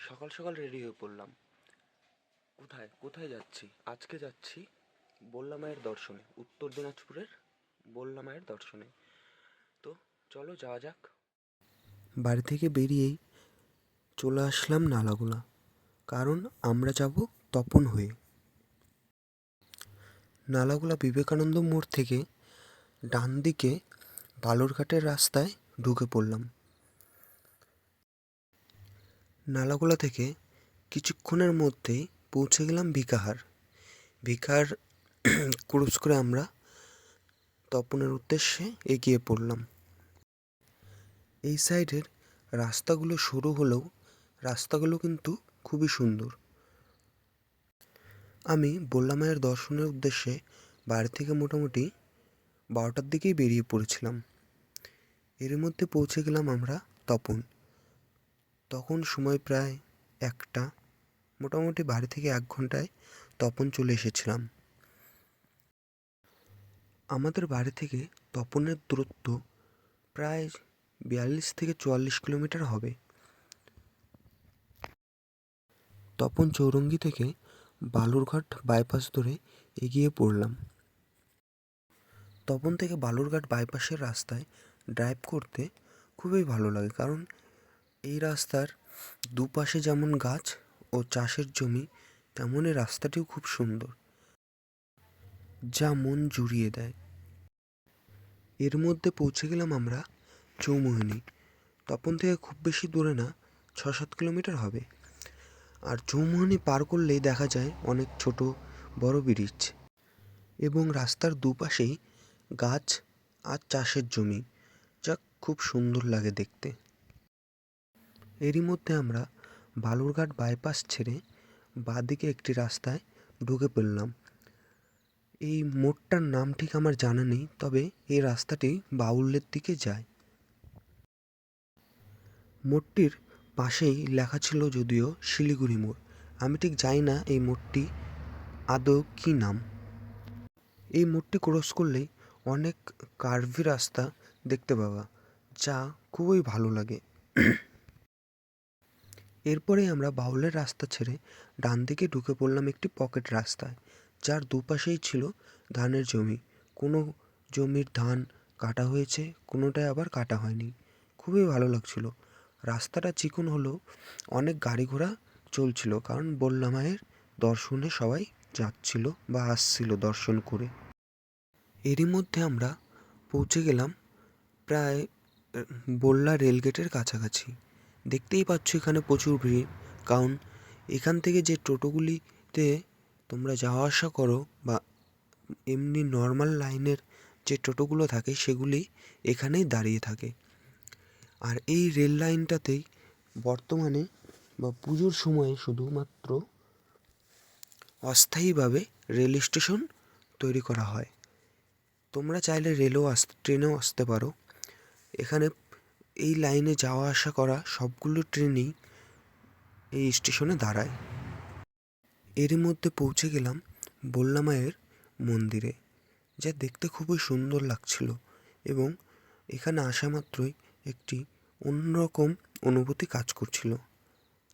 সকাল সকাল রেডি হয়ে পড়লাম। কোথায় কোথায় যাচ্ছি? আজকে যাচ্ছি বল্লা মায়ের দর্শনে, উত্তর দিনাজপুরের বল্লা মায়ের দর্শনে। তো চলো যাওয়া যাক। বাড়ি থেকে বেরিয়েই চলে আসলাম নালাগোলা, কারণ আমরা যাব তপন হয়ে। নালাগোলা বিবেকানন্দ মোড় থেকে ডান দিকে বালুরঘাটের রাস্তায় ঢুকে পড়লাম। নালাগোলা থেকে কিছুক্ষণের মধ্যেই পৌঁছে গেলাম ভিকাহার। ভিকাহার ক্রস করে আমরা তপনের উদ্দেশ্যে এগিয়ে পড়লাম। এই সাইডের রাস্তাগুলো সরু হলেও রাস্তাগুলো কিন্তু খুবই সুন্দর। আমি বল্লা মায়ের দর্শনের উদ্দেশ্যে বাড়ি থেকে মোটামুটি 12টার দিকেই বেরিয়ে পড়েছিলাম। এর মধ্যে পৌঁছে গেলাম আমরা তপন। তখন সময় প্রায় 1টা। মোটামুটি বাড়ি থেকে 1 ঘন্টায় তপন চলে এসেছিলাম। আমাদের বাড়ি থেকে তপনের দূরত্ব প্রায় 42 থেকে 44 কিলোমিটার হবে। তপন চৌরঙ্গি থেকে বালুরঘাট বাইপাস ধরে এগিয়ে পড়লাম। তপন থেকে বালুরঘাট বাইপাসের রাস্তায় ড্রাইভ করতে খুবই ভালো লাগে, কারণ এই রাস্তার দুপাশে যেমন গাছ ও চাষের জমি, তেমনই রাস্তাটিও খুব সুন্দর, যা মন জুড়িয়ে দেয়। এর মধ্যে পৌঁছে গেলাম আমরা চৌমুহনী। তপন থেকে খুব বেশি দূরে না, 6-7 কিলোমিটার হবে। আর চৌমুহনী পার করলেই দেখা যায় অনেক ছোট বড় ব্রিজ এবং রাস্তার দুপাশেই গাছ আর চাষের জমি, যা খুব সুন্দর লাগে দেখতে। এরই মধ্যে আমরা বালুরঘাট বাইপাস ছেড়ে বাঁদিকে একটি রাস্তায় ঢুকে পড়লাম। এই মোড়টার নাম ঠিক আমার জানা নেই, তবে এই রাস্তাটি বাউলের দিকে যায়। মোড়টির পাশেই লেখা ছিল যদিও শিলিগুড়ি মোড়। আমি ঠিক জানি না এই মোড়টি আদৌ কী নাম। এই মোড়টি ক্রস করলেই অনেক কার্ভি রাস্তা দেখতে পাবা, যা খুবই ভালো লাগে। এরপরে আমরা বাউলের রাস্তা ছেড়ে ডান দিকে ঢুকে পড়লাম একটি পকেট রাস্তায়, যার দুপাশেই ছিল ধানের জমি। কোনো জমির ধান কাটা হয়েছে, কোনোটায় আবার কাটা হয়নি। খুবই ভালো লাগছিল। রাস্তাটা চিকন হলেও অনেক গাড়ি ঘোড়া চলছিল, কারণ বল্লা মায়ের দর্শনে সবাই যাচ্ছিল বা আসছিল দর্শন করে। এরই মধ্যে আমরা পৌঁছে গেলাম প্রায় বল্লা রেলগেটের কাছাকাছি। দেখতেই পাচ্ছ এখানে প্রচুর ভিড়, কারণ এখান থেকে যে টোটোগুলিতে তোমরা যাওয়া আসা করো বা এমনি নর্মাল লাইনের যে টোটোগুলো থাকে সেগুলি এখানেই দাঁড়িয়ে থাকে। আর এই রেল লাইনটাতেই বর্তমানে বা পুজোর সময়ে শুধুমাত্র অস্থায়ীভাবে রেল স্টেশন তৈরি করা হয়। তোমরা চাইলে ট্রেনেও আসতে পারো। এখানে এই লাইনে যাওয়া আসা করা সবগুলো ট্রেনই এই স্টেশনে দাঁড়ায়। এরই মধ্যে পৌঁছে গেলাম বল্লা মায়ের মন্দিরে, যা দেখতে খুবই সুন্দর লাগছিল এবং এখানে আসা মাত্রই একটি অন্যরকম অনুভূতি কাজ করছিল।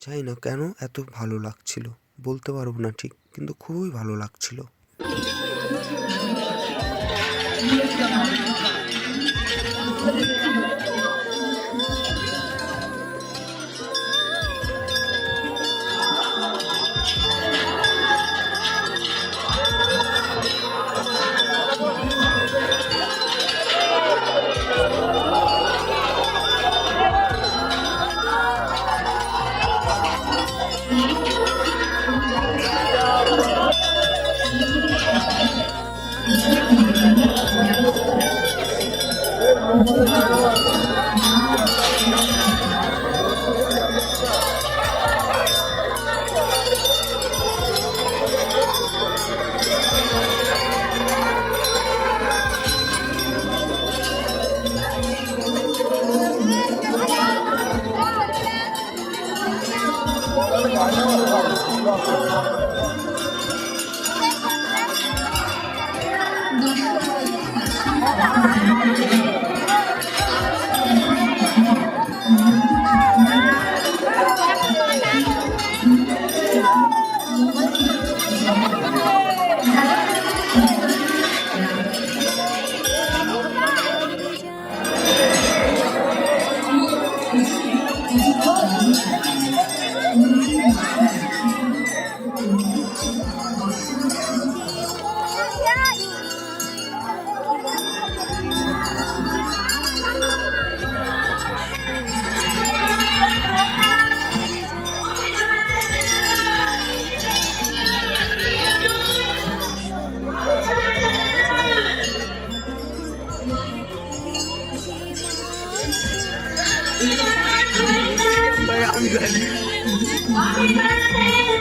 জানি না কেন এত ভালো লাগছিল, বলতে পারবো না ঠিক, কিন্তু খুবই ভালো লাগছিল।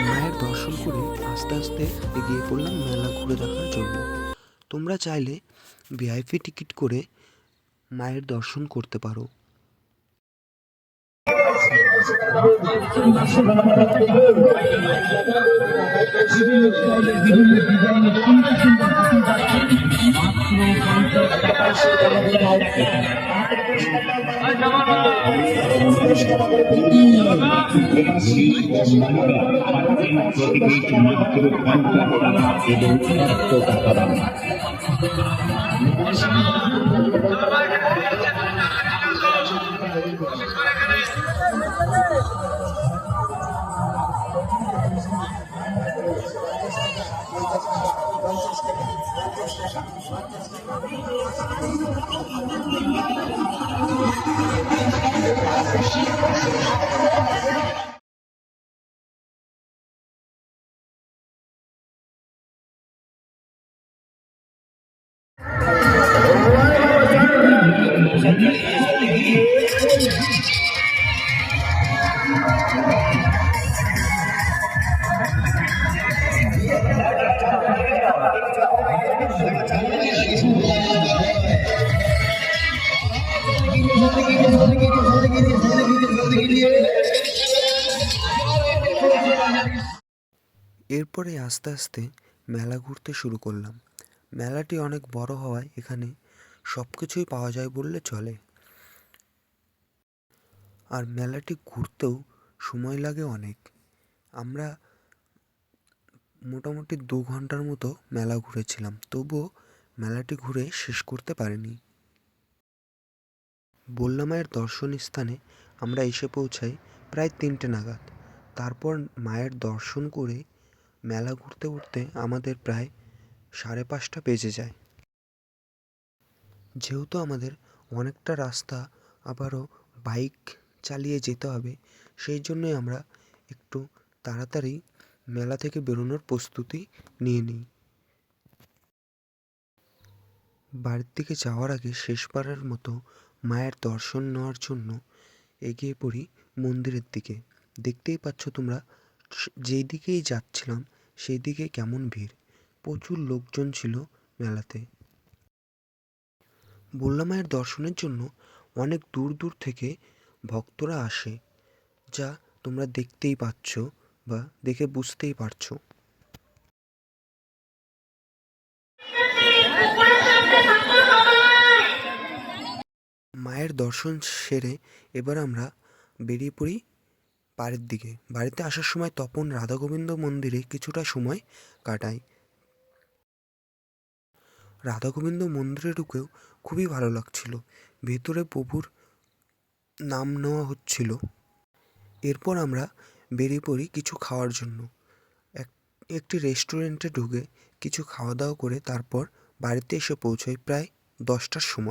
মায়ের দর্শন করে আস্তে আস্তে এগিয়ে পড়লাম মেলা ঘুরে দেখার জন্য। তোমরা চাইলে ভিআইপি টিকিট করে মায়ের দর্শন করতে পারো। এরপরে আস্তে আস্তে মেলা ঘুরতে শুরু করলাম। মেলাটি অনেক বড় হওয়ায় এখানে সব কিছুই পাওয়া যায় বললে চলে। আর মেলাটি ঘুরতেও সময় লাগে অনেক। আমরা মোটামুটি 2 ঘন্টার মতো মেলা ঘুরেছিলাম, তবুও মেলাটি ঘুরে শেষ করতে পারিনি। বল্লা মায়ের দর্শন স্থানে আমরা এসে পৌঁছাই প্রায় 3টে নাগাদ। তারপর মায়ের দর্শন করে মেলা ঘুরতে ঘুরতে আমাদের প্রায় 5:30 বেজে যায়। যেহেতু আমাদের অনেকটা রাস্তা আবারও বাইক চালিয়ে যেতে হবে, সেই জন্যই আমরা একটু তাড়াতাড়ি মেলা থেকে বেরোনোর প্রস্তুতি নিয়ে নিই। বাড়ির দিকে যাওয়ার আগে শেষবারের মতো মায়ের দর্শন নেওয়ার জন্য এগিয়ে পড়ি মন্দিরের দিকে। দেখতেই পাচ্ছ তোমরা, যেই দিকেই যাচ্ছিলাম সেই দিকে কেমন ভিড়, প্রচুর লোকজন ছিল মেলাতে। বল্লা মায়ের দর্শনের জন্য অনেক দূর দূর থেকে ভক্তরা আসে, যা তোমরা দেখতেই পাচ্ছ বা দেখে বুঝতেই পারছো। মায়ের দর্শন সেরে এবার আমরা বেরিয়ে পড়ি বাড়ির দিকে। বাড়িতে আসার সময় তপন রাধা গোবিন্দ মন্দিরে কিছুটা সময় কাটাই। রাধা গোবিন্দ মন্দিরে ঢুকেও খুবই ভালো লাগছিল, ভেতরে প্রভুর নাম নেওয়া হচ্ছিল। এরপর আমরা বেরিয়ে পড়ি কিছু খাওয়ার জন্য। একটি রেস্টুরেন্টে ঢুকে কিছু খাওয়া দাওয়া করে তারপর বাড়িতে এসে পৌঁছাই প্রায় 10টার সময়।